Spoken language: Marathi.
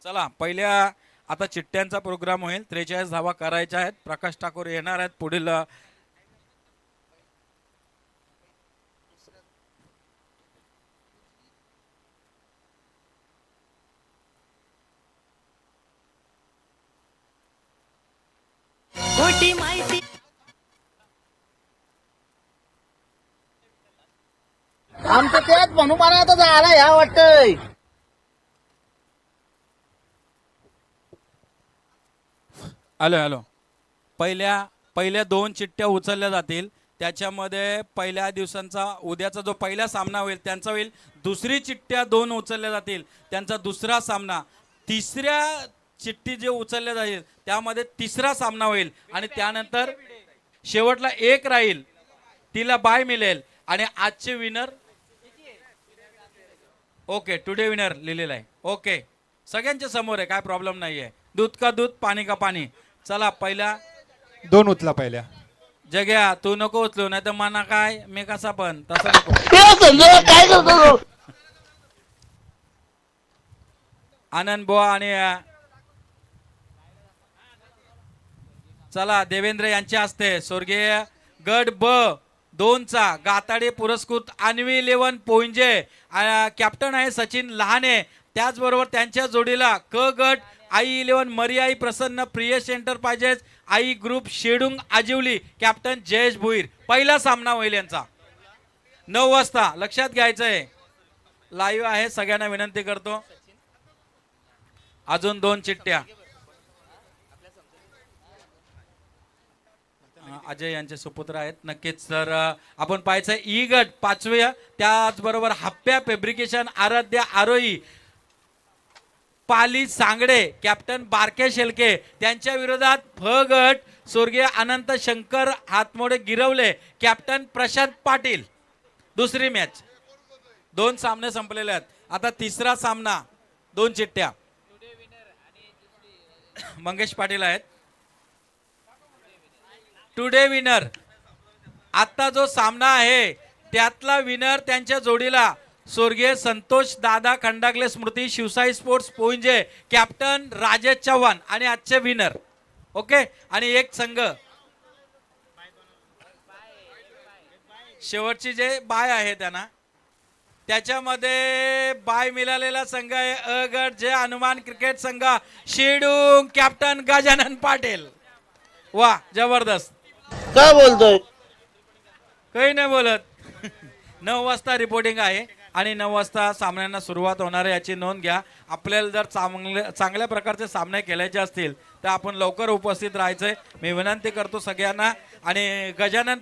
चला पहिल्या आता चिठ्ठ्यांचा प्रोग्राम होईल. 43 धावा करायच्या आहेत. प्रकाश ठाकूर येणार आहेत पुढील खोटी माहिती आमचं तेच म्हणून मला आता झाला ह्या वाटतंय. हॅलो हॅलो पहिल्या 2 चिठ्ठ्या उचलल्या जातील. त्याच्यामध्ये पहिल्या दिवसांचा उद्याचा जो पहिला सामना होईल त्यांचा होईल. दुसरी चिठ्ठ्या 2 उचलल्या जातील त्यांचा दुसरा सामना. तिसऱ्या चिठ्ठी जे उचलल्या जाईल त्यामध्ये तिसरा सामना होईल आणि त्यानंतर शेवटला एक राहील तिला बाय मिळेल. आणि आजचे विनर ओके टुडे विनर लिहिलेलं आहे. ओके सगळ्यांच्या समोर आहे, काय प्रॉब्लेम नाही आहे. दूध का दूध पाणी का पाणी. चला पहिला 2 उचला पहिल्या. जग्या तू नको उचलू नाही तर मना काय मी कसा पण तसं नको. काय करतो आनंद बुवा आणि चला देवेंद्र यांच्या हस्ते स्वर्गीय गट ब 2चा गाताडे पुरस्कृत अन्वी 11 पोंजे कॅप्टन आहे सचिन लहाने. त्याचबरोबर त्यांच्या जोडीला क गट आई 11 मरियाई प्रसन्न प्रियश एंटरप्राइजेस आई ग्रुप शेडुंग आजिवली कॅप्टन जयेश भुईर. पहिला सामना होईल यांचा 9 वाजता लक्षात घ्यायचंय. लाईव्ह आहे सगळ्यांना विनंती करतो. अजून 2 चिठ्ठ्या अजय यांचे सुपुत्र आहेत नक्कीच. तर आपण पाहायचं ई गट 5व्या त्याचबरोबर हप्प्या फॅब्रिकेशन आराध्या आरोही पाली सांगडे कॅप्टन बारके शेलके त्यांच्या विरोधात फ गट स्वर्गीय अनंत शंकर हातमोडे गिरवले कॅप्टन प्रशांत पाटील. दुसरी मॅच 2 सामने संपलेले आहेत. आता तिसरा सामना 2 चिठ्ठ्या मंगेश पाटील आहेत. टुडे विनर आता जो सामना आहे त्यातला विनर त्यांच्या जोडीला स्वर्गीय संतोष दादा खंडागले स्मृती शिवसाई स्पोर्ट्स पोंजे कॅप्टन राजेश चव्हाण आणि आजचे विनर. ओके आणि एक संघ शेवटची जे बाय आहे त्यांना त्याच्यामध्ये बाय मिळालेला संघ आहे अ गट जे हनुमान क्रिकेट संघ शेडूंग कॅप्टन गजानन पाटील. वा जबरदस्त. काय बोलतोय काही नाही बोलत. 9 वाजता रिपोर्टिंग आहे आणि 9 वाजता सामन्यांना सुरुवात होणार आहे याची नोंद घ्या. आपल्याला जर चांगल्या प्रकारचे सामने खेळायचे असतील तर आपण लवकर उपस्थित राहायचंय मी विनंती करतो सगळ्यांना. आणि गजानन